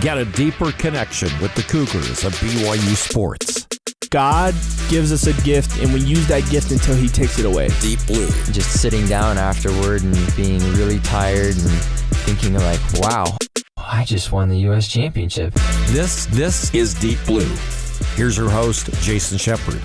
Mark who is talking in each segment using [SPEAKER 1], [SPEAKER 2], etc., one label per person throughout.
[SPEAKER 1] Get a deeper connection with the Cougars of BYU sports.
[SPEAKER 2] God gives us a gift, and we use that gift until he takes it away.
[SPEAKER 1] Deep Blue.
[SPEAKER 3] Just sitting down afterward and being really tired and thinking like, wow, I just won the U.S. championship.
[SPEAKER 1] This is Deep Blue. Here's your host, Jason Shepard.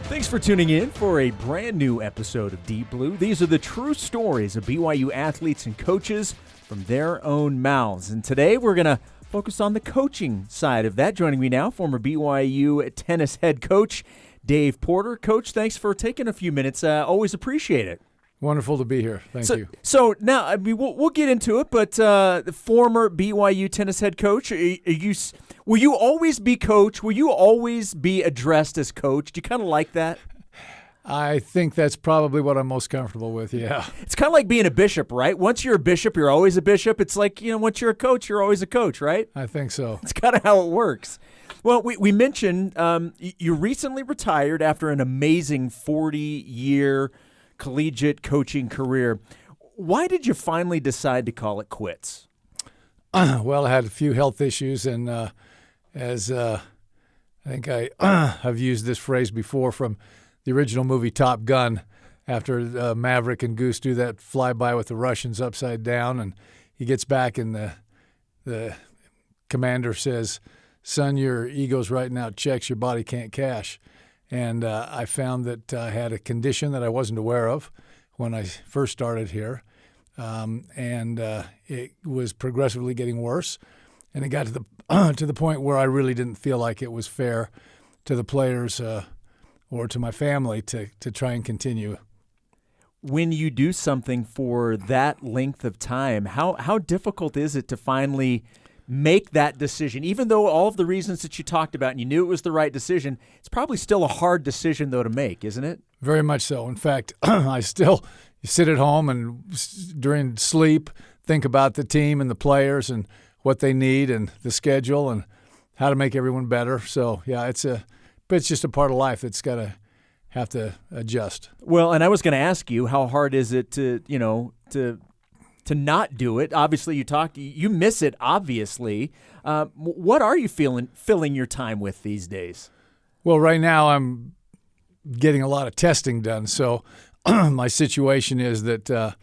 [SPEAKER 4] Thanks for tuning in for a brand new episode of Deep Blue. These are the true stories of BYU athletes and coaches from their own mouths. And today we're going to focus on the coaching side of that. Joining me now, former BYU tennis head coach Dave Porter. Coach, thanks for taking a few minutes. Always appreciate it.
[SPEAKER 5] Wonderful to be here. Thank you.
[SPEAKER 4] So now, I mean, we'll get into it, but the former BYU tennis head coach, will you always be coach? Will you always be addressed as coach? Do you kind of like that?
[SPEAKER 5] I think that's probably what I'm most comfortable with, yeah.
[SPEAKER 4] It's kind of like being a bishop, right? Once you're a bishop, you're always a bishop. It's like, once you're a coach, you're always a coach, right?
[SPEAKER 5] I think so.
[SPEAKER 4] It's kind of how it works. Well, we mentioned you recently retired after an amazing 40-year collegiate coaching career. Why did you finally decide to call it quits?
[SPEAKER 5] Well, I had a few health issues, and as I think I have used this phrase before from the original movie Top Gun, after Maverick and Goose do that flyby with the Russians upside down, and he gets back and the commander says, "Son, your ego's writing out checks your body can't cash." And I found that I had a condition that I wasn't aware of when I first started here, and it was progressively getting worse. And it got to the point where I really didn't feel like it was fair to the players or to my family to try and continue.
[SPEAKER 4] When you do something for that length of time, how difficult is it to finally make that decision? Even though all of the reasons that you talked about and you knew it was the right decision, it's probably still a hard decision, though, to make, isn't it?
[SPEAKER 5] Very much so. In fact, I still sit at home and during sleep think about the team and the players and what they need and the schedule and how to make everyone better. So, yeah, it's just a part of life that's got to have to adjust.
[SPEAKER 4] Well, and I was going to ask you, how hard is it to not do it? Obviously, you miss it, obviously. What are you filling your time with these days?
[SPEAKER 5] Well, right now I'm getting a lot of testing done. So my situation is that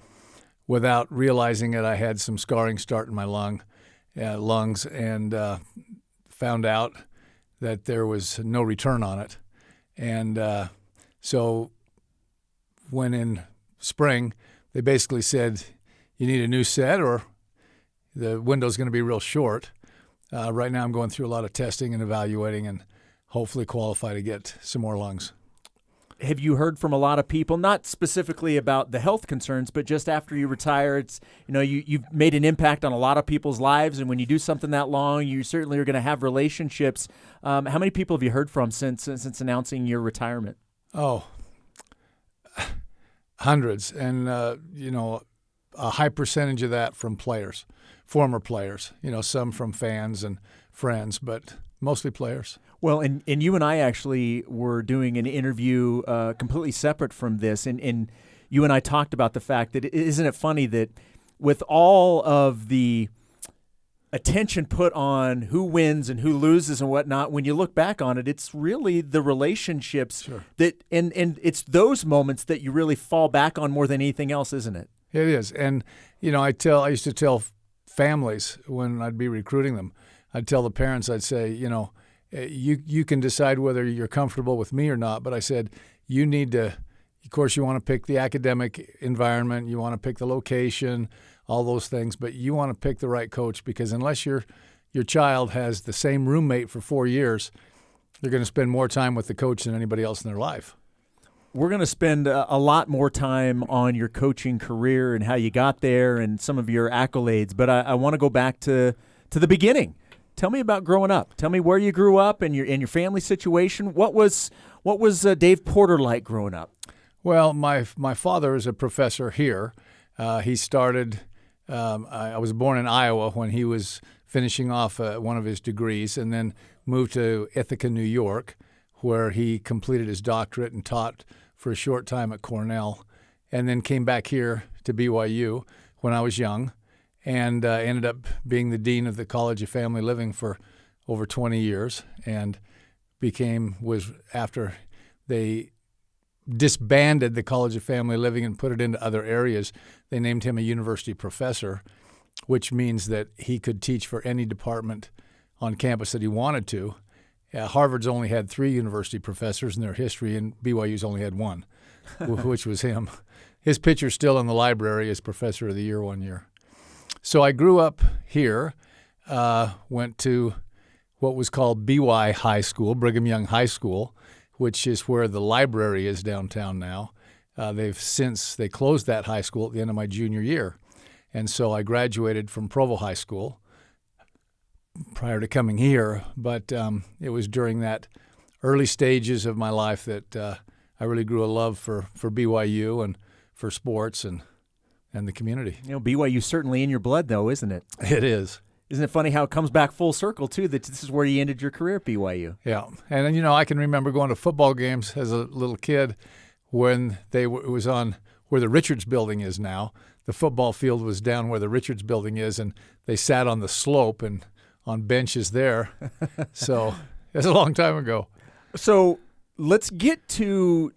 [SPEAKER 5] without realizing it, I had some scarring start in my lungs and found out that there was no return on it. And so when in spring, they basically said, you need a new set or the window's going to be real short. Right now I'm going through a lot of testing and evaluating and hopefully qualify to get some more lungs.
[SPEAKER 4] Have you heard from a lot of people, not specifically about the health concerns, but just after you retire, it's you've made an impact on a lot of people's lives, and when you do something that long, you certainly are going to have relationships. How many people have you heard from since announcing your retirement?
[SPEAKER 5] Oh, hundreds, and a high percentage of that from players, former players, some from fans and friends, but mostly players.
[SPEAKER 4] Well, and you and I actually were doing an interview completely separate from this, and you and I talked about the fact that isn't it funny that with all of the attention put on who wins and who loses and whatnot, when you look back on it, it's really the relationships that and it's those moments that you really fall back on more than anything else, isn't it?
[SPEAKER 5] It is. And, I used to tell families when I'd be recruiting them, I'd tell the parents, I'd say, you can decide whether you're comfortable with me or not. But I said, you need to, of course, you want to pick the academic environment, you want to pick the location, all those things, but you want to pick the right coach because unless your child has the same roommate for 4 years, they're going to spend more time with the coach than anybody else in their life.
[SPEAKER 4] We're going to spend a lot more time on your coaching career and how you got there and some of your accolades, but I want to go back to the beginning. Tell me about growing up. Tell me where you grew up and your family situation. What was Dave Porter like growing up?
[SPEAKER 5] Well, my father is a professor here. He started. I was born in Iowa when he was finishing off one of his degrees, and then moved to Ithaca, New York, where he completed his doctorate and taught for a short time at Cornell, and then came back here to BYU when I was young, and ended up being the dean of the College of Family Living for over 20 years, and was after they disbanded the College of Family Living and put it into other areas, they named him a university professor, which means that he could teach for any department on campus that he wanted to. Harvard's only had 3 university professors in their history, and BYU's only had 1, which was him. His picture's still in the library as Professor of the Year one year. So I grew up here, went to what was called BY High School, Brigham Young High School, which is where the library is downtown now. They closed that high school at the end of my junior year. And so I graduated from Provo High School prior to coming here. But it was during that early stages of my life that I really grew a love for BYU and for sports and the community.
[SPEAKER 4] BYU's certainly in your blood, though, isn't it?
[SPEAKER 5] It is.
[SPEAKER 4] Isn't it funny how it comes back full circle, too, that this is where you ended your career at BYU?
[SPEAKER 5] Yeah. And, I can remember going to football games as a little kid when it was on where the Richards Building is now. The football field was down where the Richards Building is, and they sat on the slope and on benches there. So it was a long time ago.
[SPEAKER 4] So let's get to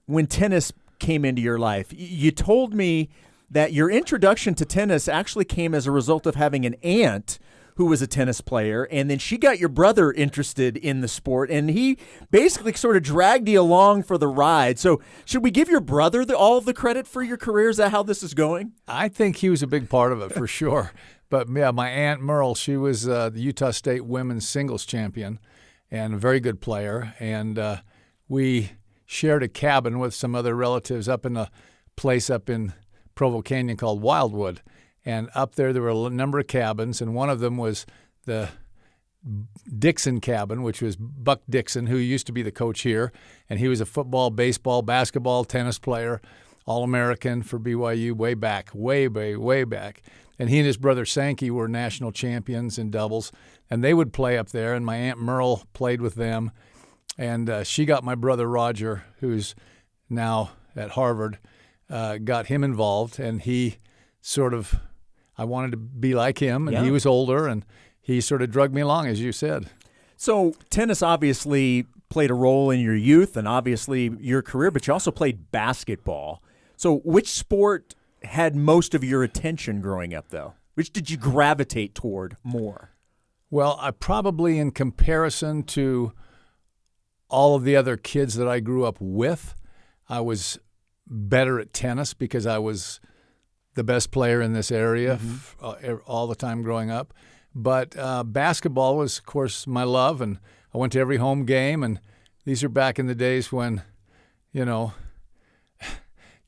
[SPEAKER 4] when tennis came into your life. You told me that your introduction to tennis actually came as a result of having an aunt who was a tennis player, and then she got your brother interested in the sport, and he basically sort of dragged you along for the ride. So should we give your brother all of the credit for your career? Is that how this is going?
[SPEAKER 5] I think he was a big part of it for sure. But, yeah, my Aunt Merle, she was the Utah State women's singles champion and a very good player, and we shared a cabin with some other relatives up in a place up in Provo Canyon called Wildwood. And up there were a number of cabins, and one of them was the Dixon cabin, which was Buck Dixon, who used to be the coach here. And he was a football, baseball, basketball, tennis player, All-American for BYU way back, way back. And he and his brother Sankey were national champions in doubles, and they would play up there, and my Aunt Merle played with them. And she got my brother Roger, who's now at Harvard, got him involved, and he I wanted to be like him, and he was older, and he sort of drugged me along, as you said.
[SPEAKER 4] So tennis obviously played a role in your youth and obviously your career, but you also played basketball. So which sport had most of your attention growing up, though? Which did you gravitate toward more?
[SPEAKER 5] Well, I probably, in comparison to all of the other kids that I grew up with, I was better at tennis because I was the best player in this area all the time growing up. But basketball was, of course, my love, and I went to every home game. And these are back in the days when,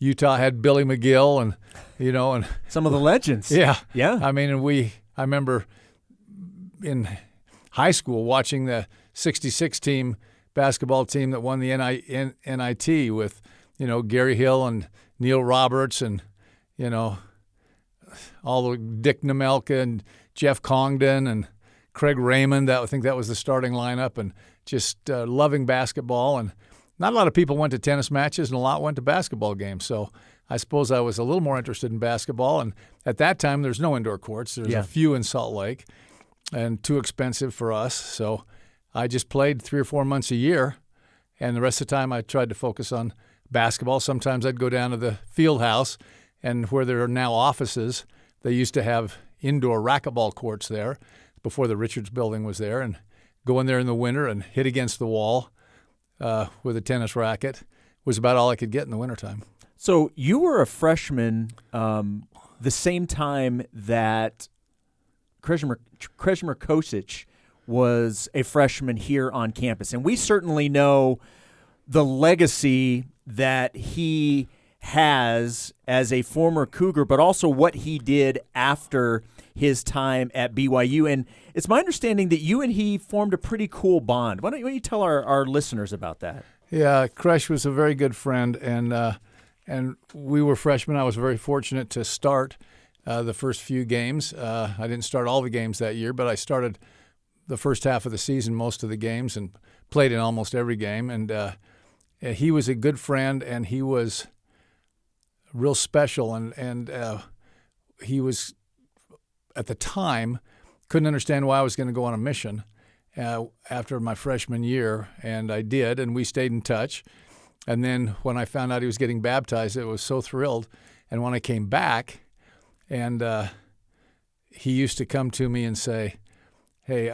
[SPEAKER 5] Utah had Billy McGill and, and
[SPEAKER 4] some of the legends.
[SPEAKER 5] Yeah.
[SPEAKER 4] I
[SPEAKER 5] mean, I remember in high school watching the 66 team basketball team that won the NIT with, Gary Hill and Neil Roberts and, all the Dick Nemelka and Jeff Congdon and Craig Raymond. I think that was the starting lineup, and just loving basketball. And not a lot of people went to tennis matches, and a lot went to basketball games. So I suppose I was a little more interested in basketball. And at that time, there's no indoor courts. There's a few in Salt Lake, and too expensive for us. So I just played 3 or 4 months a year, and the rest of the time I tried to focus on basketball. Sometimes I'd go down to the field house, and where there are now offices, they used to have indoor racquetball courts there before the Richards Building was there, and go in there in the winter and hit against the wall with a tennis racket was about all I could get in the wintertime.
[SPEAKER 4] So you were a freshman the same time that Krešimir Kosic was a freshman here on campus, and we certainly know the legacy that he has as a former Cougar, but also what he did after his time at BYU. And it's my understanding that you and he formed a pretty cool bond. Why don't you tell our listeners about that?
[SPEAKER 5] Yeah, Kresh was a very good friend, and we were freshmen. I was very fortunate to start the first few games. I didn't start all the games that year, but I started the first half of the season, most of the games, and played in almost every game. And he was a good friend, and he was real special, and he was at the time, couldn't understand why I was going to go on a mission after my freshman year, and I did, and we stayed in touch. And then when I found out he was getting baptized, I was so thrilled. And when I came back, and he used to come to me and say, hey,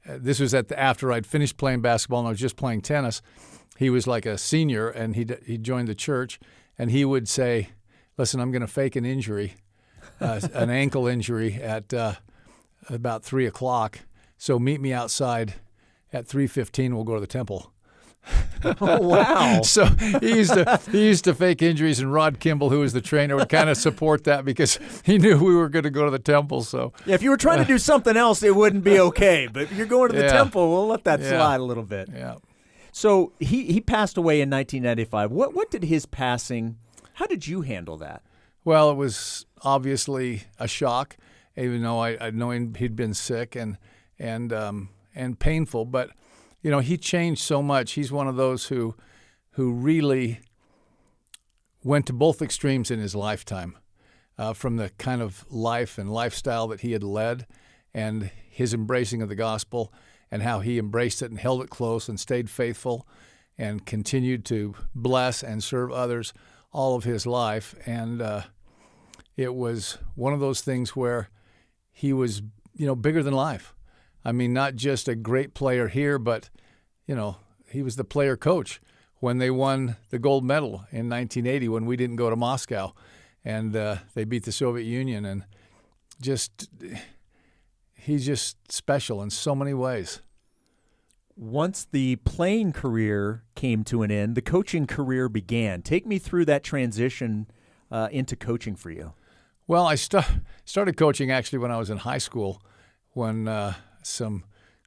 [SPEAKER 5] this was after I'd finished playing basketball and I was just playing tennis. He was like a senior, and he joined the church, and he would say, listen, I'm going to fake an injury, an ankle injury at about 3 o'clock. So meet me outside at 3:15. We'll go to the temple.
[SPEAKER 4] Oh, wow.
[SPEAKER 5] So he used to fake injuries, and Rod Kimball, who was the trainer, would kind of support that because he knew we were going to go to the temple. So
[SPEAKER 4] yeah, if you were trying to do something else, it wouldn't be okay. But if you're going to the temple, we'll let that slide a little bit.
[SPEAKER 5] Yeah.
[SPEAKER 4] So he passed away in 1995. What did his passing, how did you handle that?
[SPEAKER 5] Well, it was obviously a shock, even though I know he'd been sick and painful. But you know, he changed so much. He's one of those who really went to both extremes in his lifetime, from the kind of life and lifestyle that he had led, and his embracing of the gospel, and how he embraced it and held it close and stayed faithful and continued to bless and serve others all of his life. And it was one of those things where he was, you know, bigger than life. I mean, not just a great player here, but, you know, he was the player coach when they won the gold medal in 1980 when we didn't go to Moscow, and they beat the Soviet Union. And he's just special in so many ways.
[SPEAKER 4] Once the playing career came to an end, the coaching career began. Take me through that transition into coaching for you.
[SPEAKER 5] Well, I started coaching actually when I was in high school, when some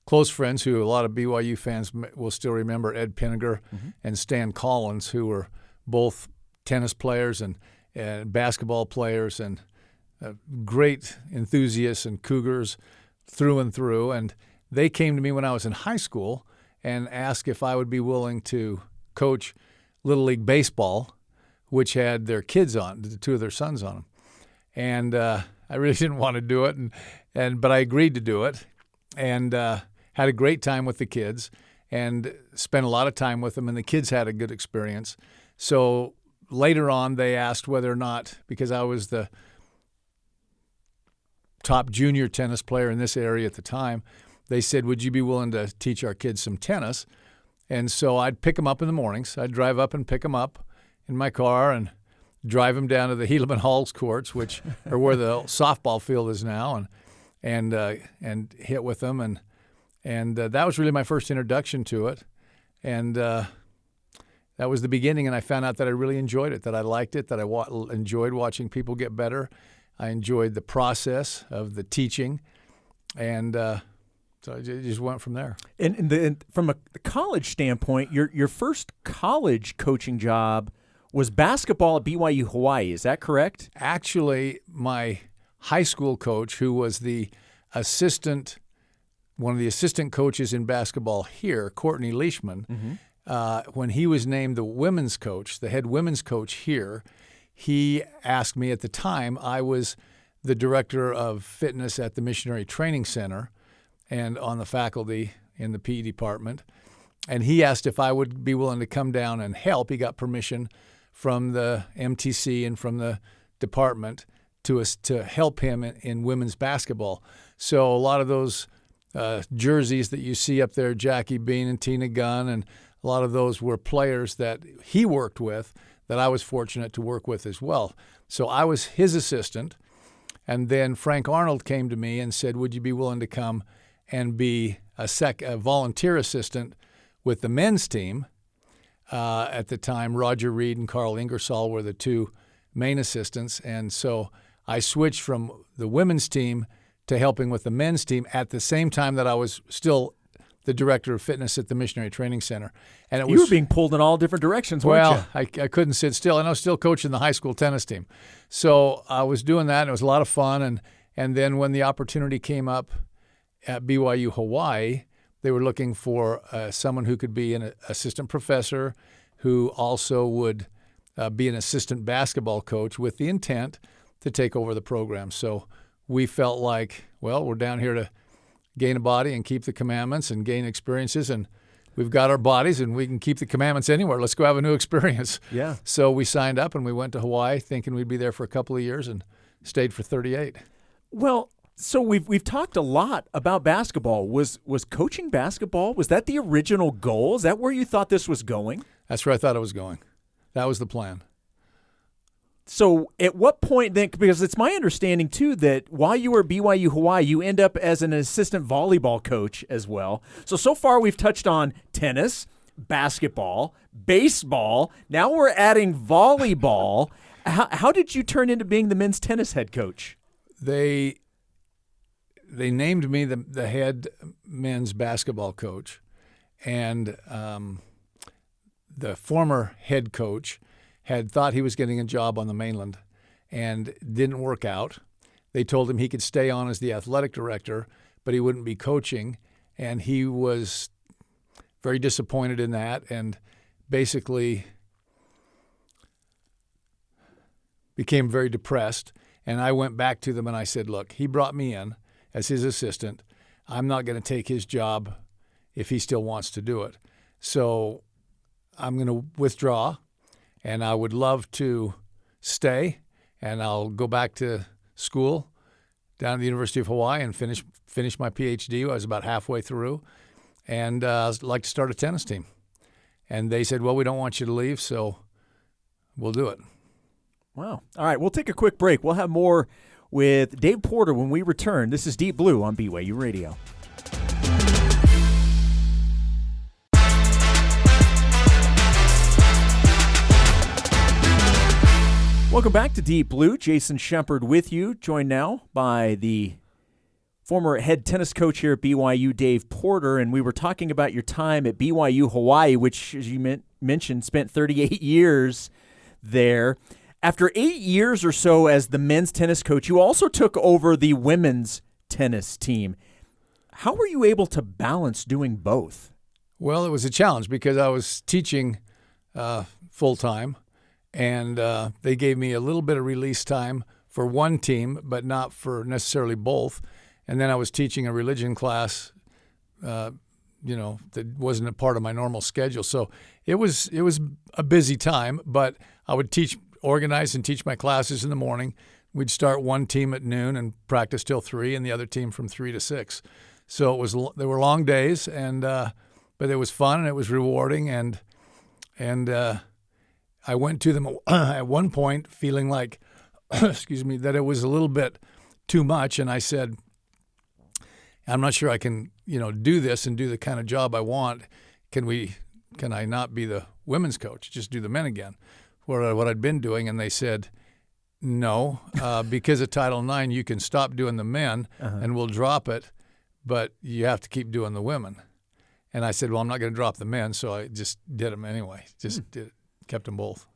[SPEAKER 5] close friends who a lot of BYU fans will still remember, Ed Pinniger and Stan Collins, who were both tennis players and basketball players and great enthusiasts and Cougars through and through. And they came to me when I was in high school and asked if I would be willing to coach Little League Baseball, which had their kids on, the two of their sons on them. And I really didn't want to do it, but I agreed to do it, and had a great time with the kids and spent a lot of time with them, and the kids had a good experience. So later on, they asked whether or not, because I was the top junior tennis player in this area at the time, they said, would you be willing to teach our kids some tennis? And so I'd pick them up in the mornings. I'd drive up and pick them up in my car and drive them down to the Helaman Halls courts, which are where the softball field is now, and hit with them. And that was really my first introduction to it. And that was the beginning, and I found out that I really enjoyed it, that I liked it, that I enjoyed watching people get better. I enjoyed the process of the teaching, and so I just went from there.
[SPEAKER 4] And from a college standpoint, your first college coaching job was basketball at BYU Hawaii. Is that correct?
[SPEAKER 5] Actually, my high school coach, who was one of the assistant coaches in basketball here, Courtney Leishman, when he was named the women's coach, the head women's coach here, he asked me at the time, I was the director of fitness at the Missionary Training Center and on the faculty in the PE department. And he asked if I would be willing to come down and help. He got permission from the MTC and from the department to help him in women's basketball. So a lot of those jerseys that you see up there, Jackie Bean and Tina Gunn, and a lot of those were players that he worked with that I was fortunate to work with as well. So I was his assistant. And then Frank Arnold came to me and said, would you be willing to come and be a volunteer assistant with the men's team? At the time, Roger Reed and Carl Ingersoll were the two main assistants. And so I switched from the women's team to helping with the men's team at the same time that I was still the director of fitness at the Missionary Training Center. And
[SPEAKER 4] you were being pulled in all different directions, weren't you?
[SPEAKER 5] Well, I couldn't sit still, and I was still coaching the high school tennis team. So I was doing that, and it was a lot of fun. And then when the opportunity came up at BYU Hawaii, they were looking for someone who could be an assistant professor who also would be an assistant basketball coach with the intent to take over the program. So we felt like, well, we're down here to gain a body and keep the commandments and gain experiences, and we've got our bodies and we can keep the commandments anywhere. Let's go have a new experience.
[SPEAKER 4] Yeah.
[SPEAKER 5] So we signed up and we went to Hawaii thinking we'd be there for a couple of years and stayed for 38.
[SPEAKER 4] Well, so we've talked a lot about basketball. Was coaching basketball, was that the original goal? Is that where you thought this was going?
[SPEAKER 5] That's where I thought it was going. That was the plan.
[SPEAKER 4] So at what point then, because it's my understanding too that while you were at BYU Hawaii, you end up as an assistant volleyball coach as well. So far we've touched on tennis, basketball, baseball. Now we're adding volleyball. How did you turn into being the men's tennis head coach?
[SPEAKER 5] They named me the head men's basketball coach, and the former head coach had thought he was getting a job on the mainland and didn't work out. They told him he could stay on as the athletic director, but he wouldn't be coaching, and he was very disappointed in that and basically became very depressed. And I went back to them and I said, look, he brought me in as his assistant. I'm not going to take his job if he still wants to do it. So I'm going to withdraw, and I would love to stay, and I'll go back to school down at the University of Hawaii and finish my PhD. I was about halfway through, and I'd like to start a tennis team. And they said, well, we don't want you to leave, so we'll do it.
[SPEAKER 4] Wow. All right, we'll take a quick break. We'll have more with Dave Porter when we return. This is Deep Blue on BYU Radio. Welcome back to Deep Blue. Jason Shepard with you, joined now by the former head tennis coach here at BYU, Dave Porter, and we were talking about your time at BYU Hawaii, which, as you mentioned, spent 38 years there. After 8 years or so as the men's tennis coach, you also took over the women's tennis team. How were you able to balance doing both?
[SPEAKER 5] Well, it was a challenge because I was teaching full-time, and they gave me a little bit of release time for one team, but not for necessarily both. And then I was teaching a religion class, that wasn't a part of my normal schedule. So it was a busy time, but I would organize and teach my classes in the morning. We'd start one team at noon and practice till 3, and the other team from 3 to 6. So they were long days, and but it was fun and it was rewarding, and I went to them at one point feeling like, that it was a little bit too much, and I said, I'm not sure I can, do this and do the kind of job I want. Can I not be the women's coach? Just do the men again, what I'd been doing? And they said, no, because of Title IX, you can stop doing the men and we'll drop it, but you have to keep doing the women. And I said, well, I'm not going to drop the men, so I just did them anyway. Kept them both.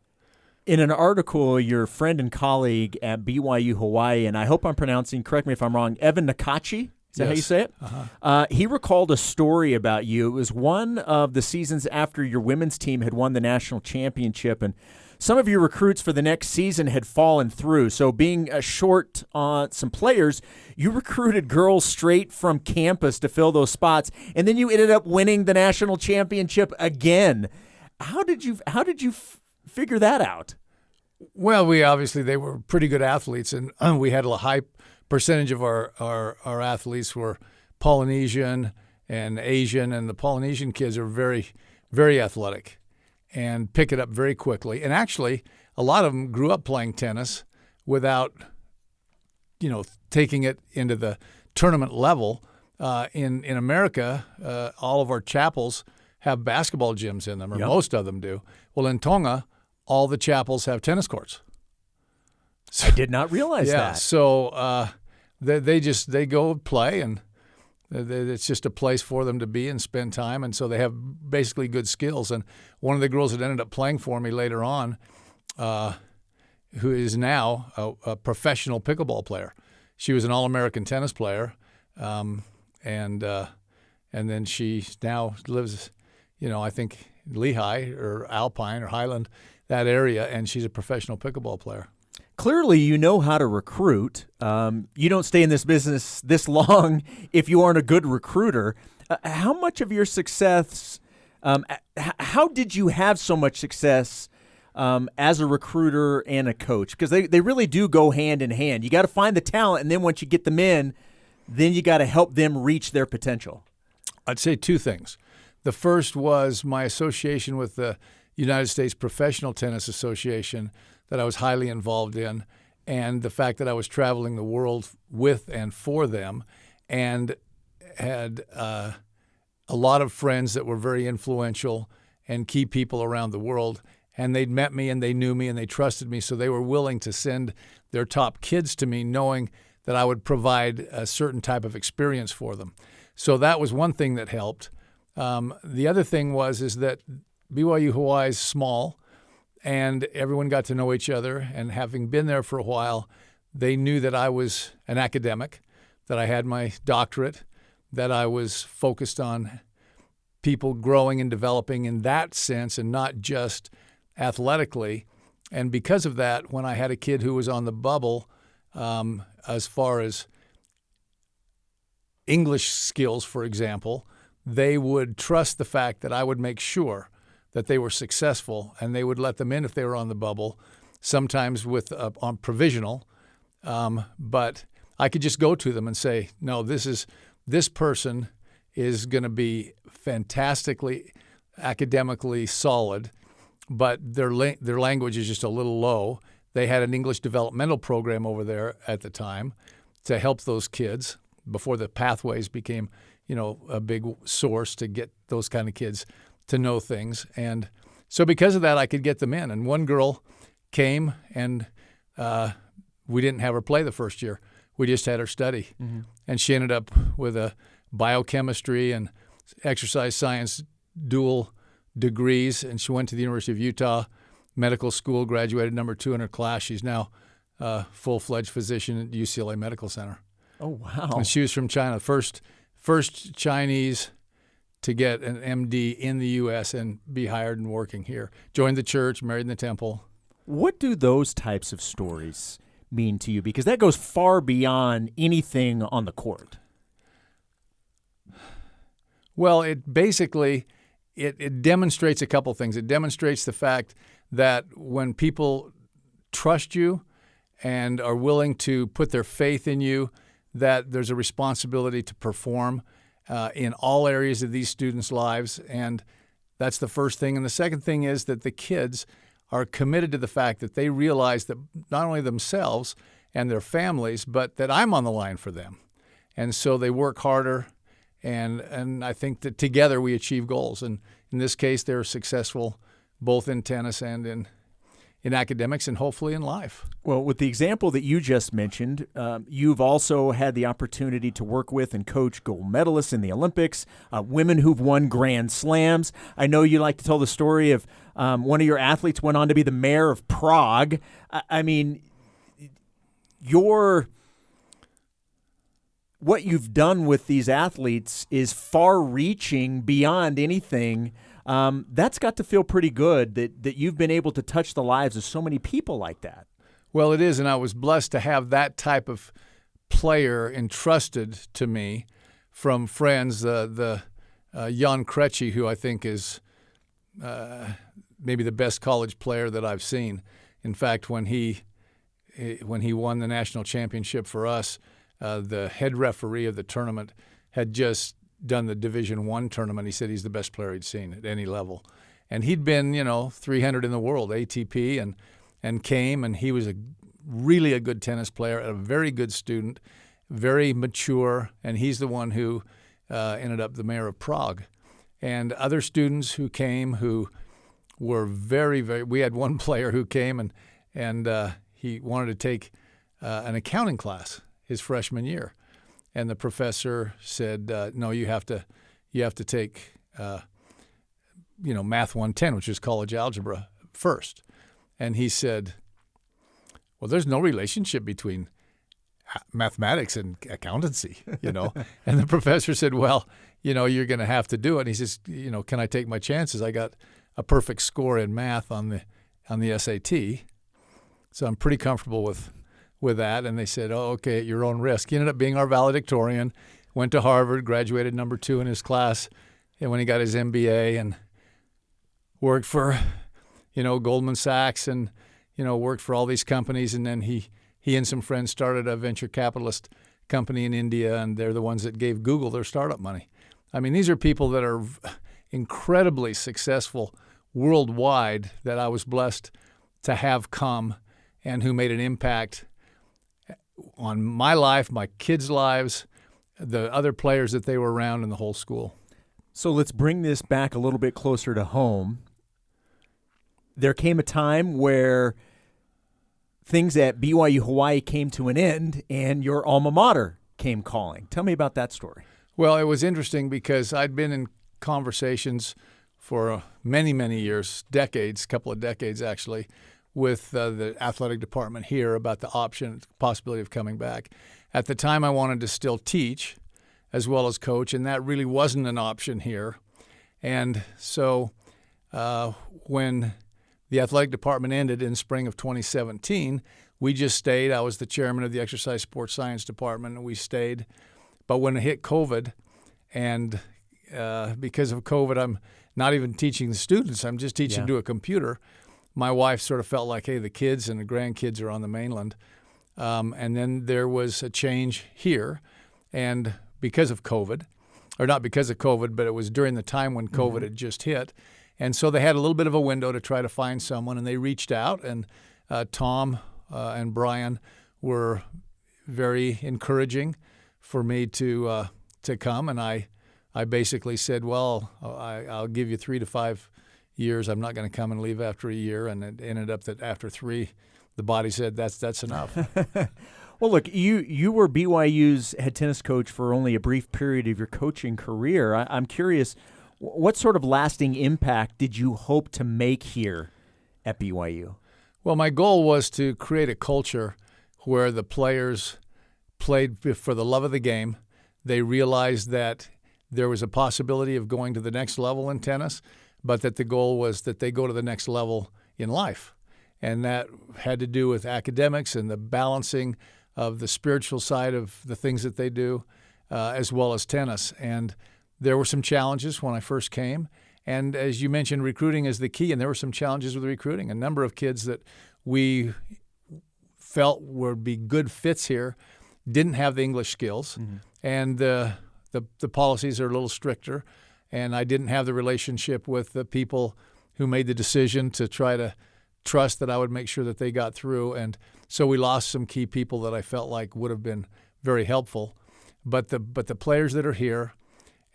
[SPEAKER 4] In an article, your friend and colleague at BYU Hawaii, and I hope I'm pronouncing, correct me if I'm wrong, Evan Nakachi, is that how you say it? He recalled a story about you. It was one of the seasons after your women's team had won the national championship, and some of your recruits for the next season had fallen through. So being short on some players, you recruited girls straight from campus to fill those spots, and then you ended up winning the national championship again. How did you figure that out?
[SPEAKER 5] Well, they were pretty good athletes, and we had a high percentage of our athletes were Polynesian and Asian, and the Polynesian kids are very, very athletic and pick it up very quickly. And actually, a lot of them grew up playing tennis without, taking it into the tournament level. In America, all of our chapels have basketball gyms in them, or most of them do. Well, in Tonga, all the chapels have tennis courts.
[SPEAKER 4] So, I did not realize that.
[SPEAKER 5] So they go play, and it's just a place for them to be and spend time, and so they have basically good skills. And one of the girls that ended up playing for me later on, who is now a professional pickleball player, she was an All-American tennis player, and then she now lives, I think Lehigh or Alpine or Highland, that area, and she's a professional pickleball player.
[SPEAKER 4] clearly you know how to recruit. You don't stay in this business this long if you aren't a good recruiter. How much of your success, how did you have so much success as a recruiter and a coach? Because they really do go hand in hand. You got to find the talent, and then once you get them in, then you got to help them reach their potential.
[SPEAKER 5] I'd say two things. The first was my association with the United States Professional Tennis Association that I was highly involved in, and the fact that I was traveling the world with and for them, and had a lot of friends that were very influential and key people around the world. And they'd met me and they knew me and they trusted me, so they were willing to send their top kids to me knowing that I would provide a certain type of experience for them. So that was one thing that helped. The other thing is that BYU Hawaii is small, and everyone got to know each other. And having been there for a while, they knew that I was an academic, that I had my doctorate, that I was focused on people growing and developing in that sense and not just athletically. And because of that, when I had a kid who was on the bubble, as far as English skills, for example, they would trust the fact that I would make sure that they were successful, and they would let them in if they were on the bubble, sometimes with on provisional. But I could just go to them and say, no, this person is going to be fantastically academically solid, but their language is just a little low. They had an English developmental program over there at the time to help those kids before the pathways became, a big source to get those kind of kids to know things. And so because of that, I could get them in. And one girl came, and we didn't have her play the first year. We just had her study. Mm-hmm. And she ended up with a biochemistry and exercise science dual degrees, and she went to the University of Utah Medical School, graduated number 2 in her class. She's now a full-fledged physician at UCLA Medical Center.
[SPEAKER 4] Oh, wow.
[SPEAKER 5] And she was from China, first Chinese to get an MD in the U.S. and be hired and working here. Joined the church, married in the temple.
[SPEAKER 4] What do those types of stories mean to you? Because that goes far beyond anything on the court.
[SPEAKER 5] Well, it basically demonstrates a couple things. It demonstrates the fact that when people trust you and are willing to put their faith in you, that there's a responsibility to perform in all areas of these students' lives. And that's the first thing. And the second thing is that the kids are committed to the fact that they realize that not only themselves and their families, but that I'm on the line for them. And so they work harder, and I think that together we achieve goals. And in this case, they're successful both in tennis and in academics and hopefully in life.
[SPEAKER 4] Well, with the example that you just mentioned, you've also had the opportunity to work with and coach gold medalists in the Olympics, women who've won Grand Slams. I know you like to tell the story of one of your athletes went on to be the mayor of Prague. I mean, what you've done with these athletes is far-reaching beyond anything. That's got to feel pretty good that you've been able to touch the lives of so many people like that.
[SPEAKER 5] Well, it is, and I was blessed to have that type of player entrusted to me from friends. The Jan Krejci, who I think is maybe the best college player that I've seen. In fact, when he won the national championship for us, the head referee of the tournament had just done the Division I tournament. He said he's the best player he'd seen at any level. And he'd been, 300 in the world, ATP, and came, and he was really a good tennis player, a very good student, very mature, and he's the one who ended up the mayor of Prague. And other students who came who were very, very – we had one player who came and he wanted to take an accounting class his freshman year. And the professor said, no, you have to take, Math 110, which is college algebra, first. And he said, well, there's no relationship between mathematics and accountancy, And the professor said, well, you're going to have to do it. And he says, can I take my chances? I got a perfect score in math on the SAT. So I'm pretty comfortable with that. And they said, oh, okay, at your own risk. He ended up being our valedictorian, went to Harvard, graduated number 2 in his class, and when he got his MBA and worked for, Goldman Sachs and, worked for all these companies. And then he and some friends started a venture capitalist company in India, and they're the ones that gave Google their startup money. I mean, these are people that are incredibly successful worldwide that I was blessed to have come and who made an impact on my life, my kids' lives, the other players that they were around, and the whole school.
[SPEAKER 4] So let's bring this back a little bit closer to home. There came a time where things at BYU Hawaii came to an end and your alma mater came calling. Tell me about that story.
[SPEAKER 5] Well, it was interesting because I'd been in conversations for many, many years, decades, couple of decades actually, with the athletic department here about the option, possibility of coming back. At the time, I wanted to still teach as well as coach, and that really wasn't an option here. And so when the athletic department ended in spring of 2017, we just stayed. I was the chairman of the exercise sports science department, and we stayed. But when it hit COVID, and because of COVID, I'm not even teaching the students, I'm just teaching to a computer. My wife sort of felt like, hey, the kids and the grandkids are on the mainland. And then there was a change here. And because of COVID, or not because of COVID, but it was during the time when COVID had just hit. And so they had a little bit of a window to try to find someone, and they reached out. And Tom and Brian were very encouraging for me to come. And I basically said, well, I'll give you 3 to 5 years. I'm not going to come and leave after a year. And it ended up that after 3, the body said, that's enough.
[SPEAKER 4] Well, look, you were BYU's head tennis coach for only a brief period of your coaching career. I'm curious, what sort of lasting impact did you hope to make here at BYU?
[SPEAKER 5] Well, my goal was to create a culture where the players played for the love of the game. They realized that there was a possibility of going to the next level in tennis, but that the goal was that they go to the next level in life. And that had to do with academics and the balancing of the spiritual side of the things that they do, as well as tennis. And there were some challenges when I first came. And as you mentioned, recruiting is the key, and there were some challenges with recruiting. A number of kids that we felt would be good fits here didn't have the English skills, and the policies are a little stricter. And I didn't have the relationship with the people who made the decision to try to trust that I would make sure that they got through. And so we lost some key people that I felt like would have been very helpful. But the players that are here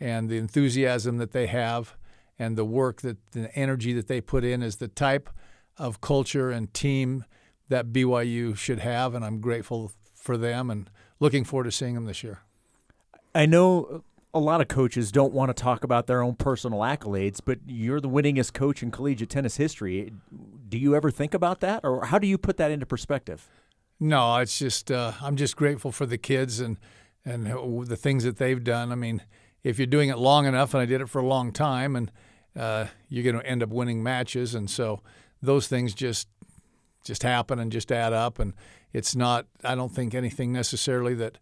[SPEAKER 5] and the enthusiasm that they have and the work, that the energy that they put in is the type of culture and team that BYU should have. And I'm grateful for them and looking forward to seeing them this year.
[SPEAKER 4] I know a lot of coaches don't want to talk about their own personal accolades, but you're the winningest coach in collegiate tennis history. Do you ever think about that, or how do you put that into perspective?
[SPEAKER 5] No, it's just I'm just grateful for the kids and the things that they've done. I mean, if you're doing it long enough, and I did it for a long time, and you're going to end up winning matches, and so those things just happen and just add up. And it's not, I don't think, anything necessarily that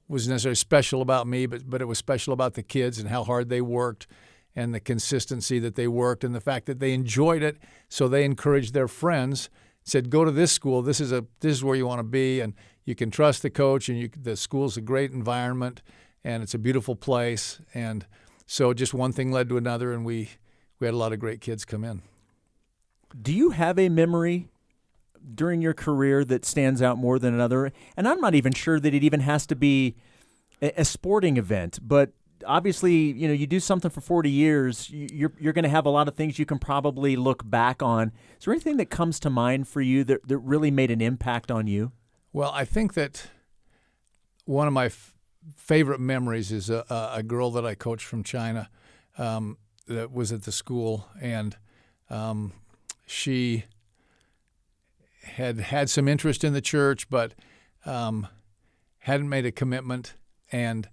[SPEAKER 5] was necessarily special about me, but it was special about the kids and how hard they worked and the consistency that they worked and the fact that they enjoyed it. So they encouraged their friends, said, go to this school. This is where you want to be, and you can trust the coach, and the school's a great environment, and it's a beautiful place. And so just one thing led to another, and we had a lot of great kids come in.
[SPEAKER 4] Do you have a memory during your career that stands out more than another? And I'm not even sure that it even has to be a sporting event, but obviously, you do something for 40 years, you're going to have a lot of things you can probably look back on. Is there anything that comes to mind for you that really made an impact on you?
[SPEAKER 5] Well, I think that one of my favorite memories is a girl that I coached from China that was at the school, and she had some interest in the church, but hadn't made a commitment. And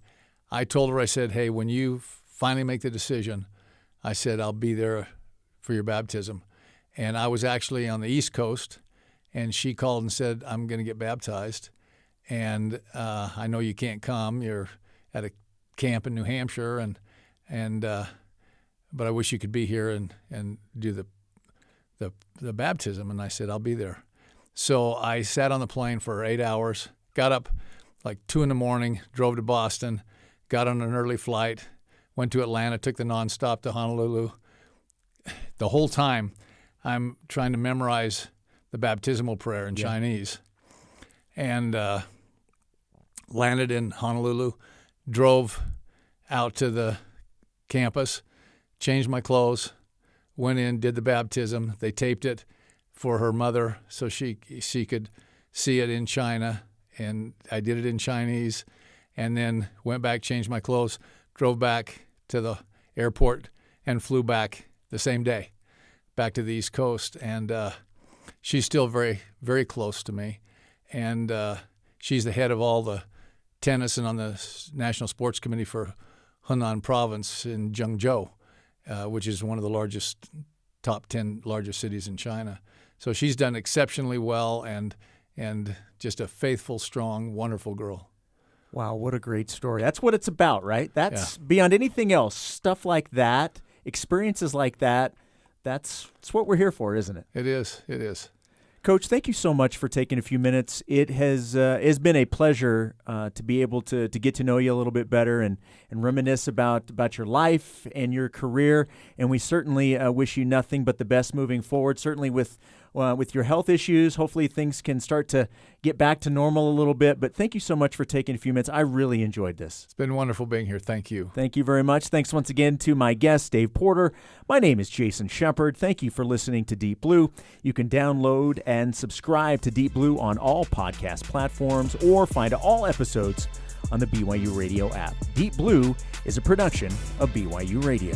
[SPEAKER 5] I told her, I said, hey, when you finally make the decision, I said, I'll be there for your baptism. And I was actually on the East Coast, and she called and said, I'm going to get baptized, and I know you can't come. You're at a camp in New Hampshire, but I wish you could be here and do the baptism. And I said, I'll be there. So I sat on the plane for 8 hours, got up like 2 a.m, drove to Boston, got on an early flight, went to Atlanta, took the nonstop to Honolulu. The whole time I'm trying to memorize the baptismal prayer in Chinese, and landed in Honolulu, drove out to the campus, changed my clothes, went in, did the baptism. They taped it for her mother so she could see it in China, and I did it in Chinese, and then went back, changed my clothes, drove back to the airport, and flew back the same day, back to the East Coast. And she's still very, very close to me, and she's the head of all the tennis and on the National Sports Committee for Hunan Province in Zhengzhou, which is one of the top 10 largest cities in China. So she's done exceptionally well, and just a faithful, strong, wonderful girl.
[SPEAKER 4] Wow, what a great story. That's what it's about, right? That's beyond anything else. Stuff like that, experiences like that, that's what we're here for, isn't it?
[SPEAKER 5] It is. It is.
[SPEAKER 4] Coach, thank you so much for taking a few minutes. It has been a pleasure to be able to get to know you a little bit better and reminisce about your life and your career. And we certainly wish you nothing but the best moving forward, certainly with your health issues. Hopefully things can start to get back to normal a little bit. But thank you so much for taking a few minutes. I really enjoyed this.
[SPEAKER 5] It's been wonderful being here. Thank you.
[SPEAKER 4] Thank you very much. Thanks once again to my guest, Dave Porter. My name is Jason Shepard. Thank you for listening to Deep Blue. You can download and subscribe to Deep Blue on all podcast platforms or find all episodes on the BYU Radio app. Deep Blue is a production of BYU Radio.